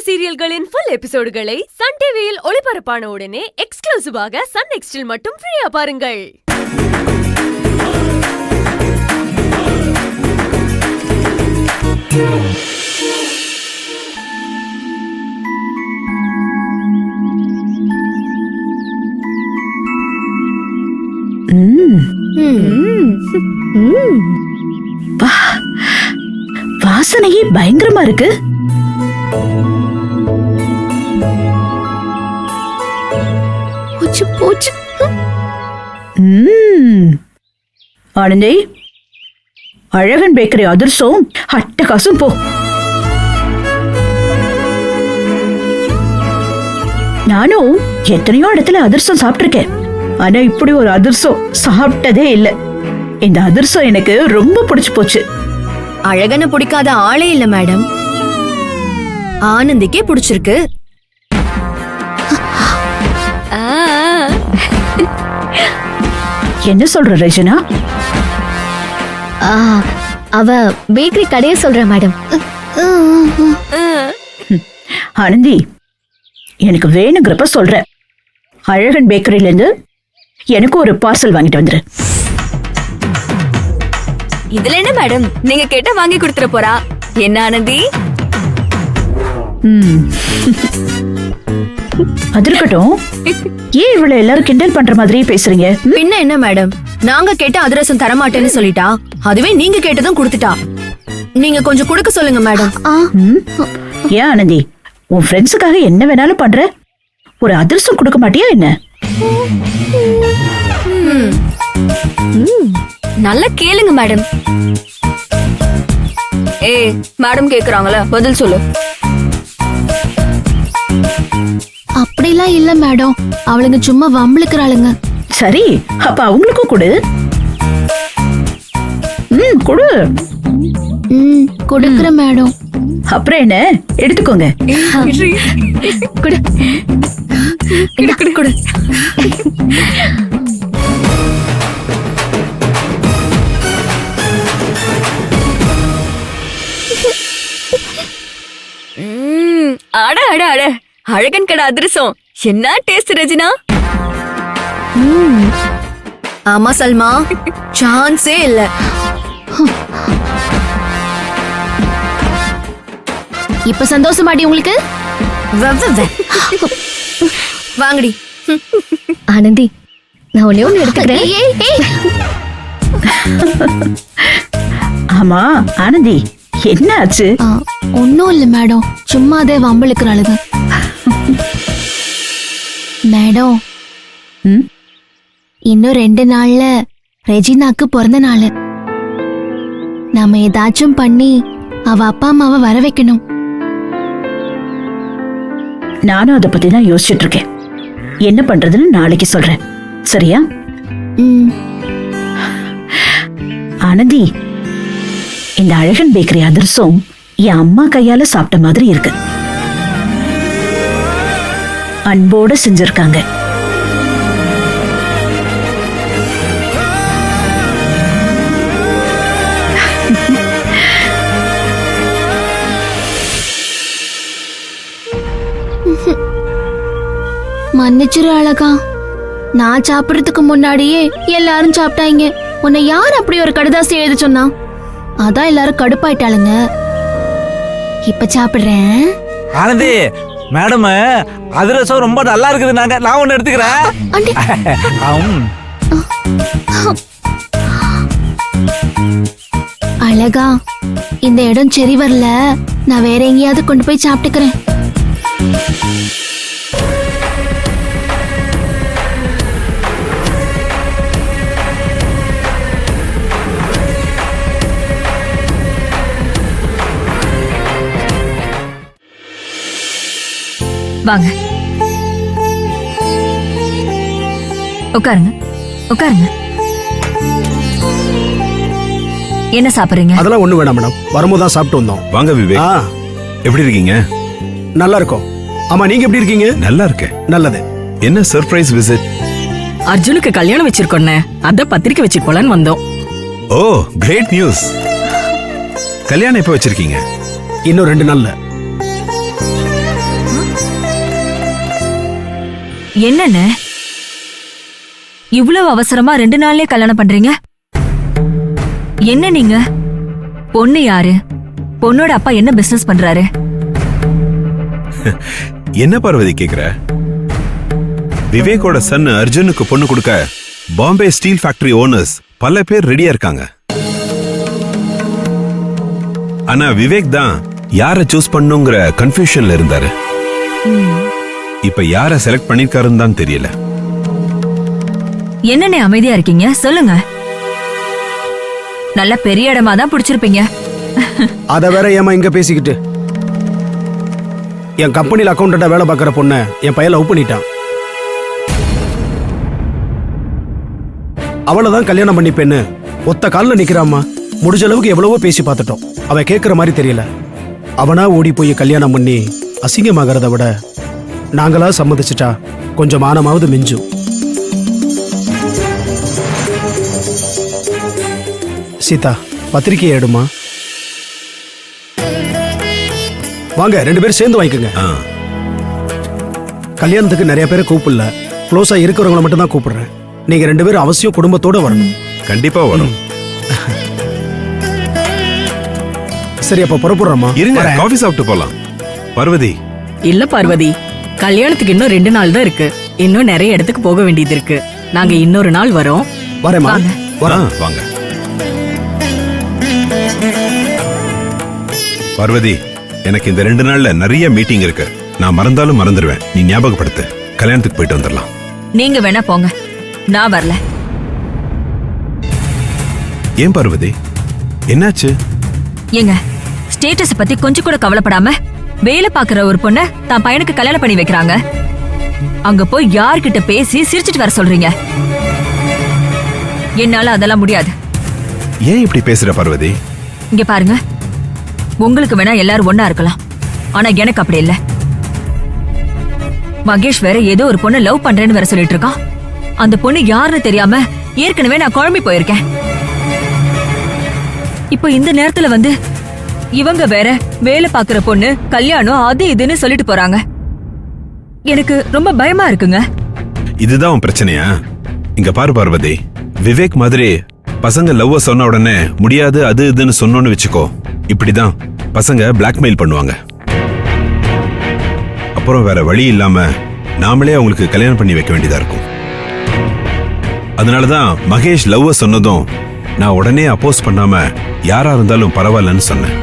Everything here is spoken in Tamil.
சீரியல்களின் ஃபுல் எபிசோடுகளை சன் டிவியில் ஒளிபரப்பான உடனே எக்ஸ்க்ளூசிவாக சன் நெக்ஸ்டில் மட்டும் ஃப்ரீயா பாருங்கள். வாசனையே பயங்கரமா இருக்கு. ஆனந்தி, அழகன் பேக்கரி அதிர்சம் அட்டகாசம் போ. நானும் எத்தனையோ இடத்துல அதிர்சம் சாப்பிட்டிருக்கேன், ஆனா இப்படி ஒரு அதிர்சம் சாப்பிட்டதே இல்ல. இந்த அதிர்சம் எனக்கு ரொம்ப பிடிச்சு போச்சு. அழகனை பிடிக்காத ஆளே இல்ல மேடம், ஆனந்திக்கே பிடிச்சிருக்கு. என்ன சொல்ற ரஜனா? அவ பேக்கரி கடைய சொல்ற மேடம். ஆனந்தி, எனக்கு வேணுங்கிறப்ப சொல்ற. அழகன் பேக்கரியில இருந்து எனக்கு ஒரு பார்சல் வாங்கிட்டு வந்துரு. இதுல என்ன மேடம், நீங்க கேட்ட வாங்கி கொடுத்துற போறா. என்ன ஆனந்தி? அது இருக்கட்டும், ஏன் இவ்வளவு எல்லாரும் கிண்டல் பண்ற மாதிரி பேசுறீங்க? பின்ன என்ன மேடம், நாங்க கேட்ட அதிரசம் தரமாட்டேன்னு சொல்லிட்டா, அதுவே நீங்க கேட்டதும் கொடுத்துட்டா. நீங்க கொஞ்சம் கொடுக்க சொல்லுங்க மேடம். ஏன் ஆனந்தி, உன் ஃப்ரெண்ட்ஸுக்காக என்ன வேணாலும் பண்ற, ஒரு அதிரசம் கொடுக்க மாட்டியா என்ன? நல்லா கேளுங்க மேடம். மேடம் கேக்குறாங்களா, பதில் சொல்லு. அப்படிலாம் இல்ல மேடம், அவளுங்க சும்மா வம்பிழுக்கிறாளுங்க. சரி, அப்ப அவங்களுக்கும் கொடு. கொடு. கொடுக்கற மேடம். அப்புறம் என்ன, எடுத்துக்கோங்க. கொடு. கொடு. அட அட அட, அழகன் கடை அதிரசம் என்ன டேஸ்ட் ரஜினா. ஆமா சல்மா, சான்ஸே இல்ல. இப்ப சந்தோஷமாடி உங்களுக்கு? வாங்கடி ஆனந்தி, நான் ஒண்ணே ஒண்ணு எடுத்துக்கிறேன். ஆமா ஆனந்தி, என்ன ஆச்சு? ஒன்னும் இல்ல மேடம், சும்மா அதே வம்பிழுக்கிறாளுங்க. மேடம், இன்னும் 2 நாள்ல ரெஜினாக்கு பிறந்த நாள். நாம ஏதாச்சும் பண்ணி அவ அப்பா அம்மாவை வர வைக்கணும். நானும் அதை பத்தி தான் யோசிச்சுட்டு இருக்கேன். என்ன பண்றதுன்னு நாளைக்கு சொல்றேன், சரியா? ஆனந்தி, இந்த அழகன் பேக்கரி அதிரசம் என் அம்மா கையால சாப்பிட்ட மாதிரி இருக்கு. அன்போட செஞ்சிருக்காங்க. மன்னிச்சிரு அழகா, நான் சாப்பிடறதுக்கு முன்னாடியே எல்லாரும் சாப்பிட்டாங்க. உன்னை யார் அப்படி ஒரு கடிதாசி எழுத சொன்னா? அதான் எல்லாரும் கடுப்பாயிட்டாளுங்க. இப்ப சாப்பிடுறேன். ஆனந்தி மேடம், அதிரசம் ரொம்ப நல்லா இருக்குது. நான் ஒண்ணு எடுத்துக்கிறேன். அழகா, இந்த இடம் சரி வரல, நான் வேற எங்கேயாவது கொண்டு போய் சாப்பிட்டுக்கிறேன். வாங்க, உட்காருங்க உட்காருங்க. என்ன சாப்பிடுறீங்க? அதெல்லாம் ஒண்ணு வேணாம் மேடம், வரும்போது சாப்பிட்டு வந்தோம். வாங்க விவேக், எப்படி இருக்கீங்க? நல்லா இருக்கும். ஆமா, நீங்க எப்படி இருக்கீங்க? நல்லா இருக்கேன். நல்லது. என்ன சர்ப்ரைஸ் விசிட்? அர்ஜுனுக்கு கல்யாணம் வச்சிருக்கோம், அத பத்திரிக்கை வச்சுட்டு போலான்னு வந்தோம். ஓ, கிரேட் நியூஸ். கல்யாணம் எப்ப வச்சிருக்கீங்க? இன்னும் 2 நாள்ல. என்னண்ணே இவ்வளவு அவசரமா 2 நாள்லயே கல்யாணம் பண்றீங்க? என்ன நீங்க? பொண்ணு யாரு? பொண்ணோட அப்பா என்ன பிசினஸ் பண்றாரு? என்ன பார்வதி கேக்குற? விவேக்கோட சன் அர்ஜுனுக்கு பொண்ணு கொடுக்க பாம்பே ஸ்டீல் ஃபேக்டரி ஓனர்ஸ் பல பேர் ரெடியா இருக்காங்க. ஆனா விவேக் தான் யார சூஸ் பண்ணுங்கிற கன்ஃபியூஷன்ல இருந்தாரு. இப்ப யார செலக்ட் பண்ணிருக்காருன்னு தான் தெரியல. என்னண்ணே அமைதியா இருக்கீங்க? சொல்லுங்க. நல்ல பெரிய இடமா தான் பிடிச்சிருப்பீங்க. அத வேற ஏமா இங்க பேசிக்கிட்டு? என் கம்பெனில அக்கௌண்டண்டா வேலை பார்க்கற பொண்ண என் பையன் லவ் பண்ணிட்டான். அவளதான் கல்யாணம் பண்ணிப்பேன்னு ஒத்த கால்ல நிக்கிறாம்மா. முடிஞ்ச அளவுக்கு எவ்வளவோ பேசி பார்த்துட்டோம். அவன் கேட்கற மாதிரி தெரியல. அவனா ஓடி போய் கல்யாணம் பண்ணி அசிங்கமாகறத விட நாங்களா சம்மதிச்சிட்டா கொஞ்சம் மானமாவது மிஞ்சும். சீதா, பத்திரிக்கையை எடுமா. வாங்க 2 பேரும் சேர்ந்து வாங்கிக்கோங்க. கல்யாணத்துக்கு நிறைய பேரை கூப்பிடல, க்ளோஸா இருக்கிறவங்களை மட்டும் தான் கூப்பிடுறேன். நீங்க 2 பேரும் அவசியம் குடும்பத்தோட வரணும். கண்டிப்பா வரும். சரி, அப்ப புறப்படுறோமா? இருங்க, காஃபி சாப்பிட்டு போலாம். பார்வதி. இல்ல பார்வதி, கல்யாணத்துக்கு இன்னும் 2 நாள் தான் இருக்கு. இன்னும் நிறைய இடத்துக்கு போக வேண்டியது இருக்கு. நாங்க இன்னொரு நாள் வரோம். வரேம்மா. வாங்க. பார்வதி, எனக்கு இந்த 2 நாள்ல நிறைய மீட்டிங் இருக்கு. நான் மறந்தாலும் மறந்துடுவேன். நீ ஞாபகப்படுத்து. கல்யாணத்துக்கு போயிட்டு வந்துடலாம். நீங்க வேணா போங்க, நான் வரல. ஏன் பார்வதி, என்னாச்சு? ஏங்க, ஸ்டேட்டஸ் பத்தி கொஞ்சம் கூட கவலைப்படாம வேலை பாக்குற ஒரு பொண்ண தான் பையனுக்கு கல்யாணம் பண்ணி வைக்கிறாங்க. அங்க போய் யார்கிட்ட பேசி சிரிச்சிட்டு வர சொல்றீங்க? என்னால அதெல்லாம் முடியாது. ஏன் இப்படி பேசுற பார்வதி? இங்க பாருங்க, உங்களுக்கு வேணா எல்லாரும் ஒண்ணா இருக்கலாம், ஆனா எனக்கு அப்படி இல்ல. மகேஷ் வேற ஏதோ ஒரு பொண்ணு லவ் பண்றேன்னு வேற சொல்லிட்டு இருக்கான். அந்த பொண்ணு யாருன்னு தெரியாம ஏற்கனவே நான் குழம்பி போயிருக்கேன். இப்போ இந்த நேரத்துல வந்து இவங்க வேற வேலை பாக்குற பொண்ணு கல்யாணம் அது இதுன்னு சொல்லிட்டு போறாங்க. எனக்கு ரொம்ப பயமா இருக்குங்க. இதுதான் உன் பிரச்சனையா? இங்க பாரு பார்வதி, விவேக் மாதிரி பசங்க லவ்வ சொன்ன உடனே முடியாது அது இதுன்னு சொன்னோன்னு வச்சுக்கோ, இப்படிதான் பசங்க பிளாக்மெயில் பண்ணுவாங்க. அப்புறம் வேற வழி இல்லாம நாமளே அவங்களுக்கு கல்யாணம் பண்ணி வைக்க வேண்டியதா இருக்கும். அதனாலதான் மகேஷ் லவ்வ சொன்னதும் நான் உடனே அப்போஸ் பண்ணாம யாரா இருந்தாலும் பரவாயில்லன்னு சொன்னேன்.